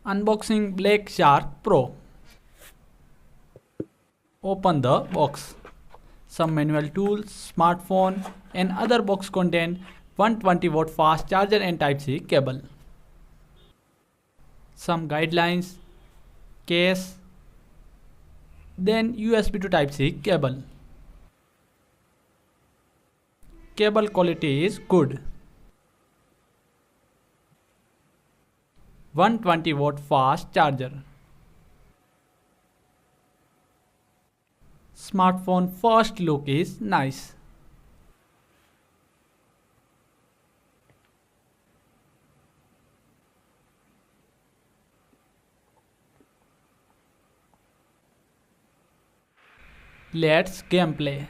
Unboxing Black Shark Pro. Open the box. Some manual tools, smartphone and other box contain 120-watt fast charger and Type-C cable. Some guidelines, case, then USB to Type-C cable. Cable quality is good. 120-watt fast charger. Smartphone first look is nice. Let's gameplay.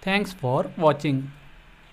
Thanks for watching.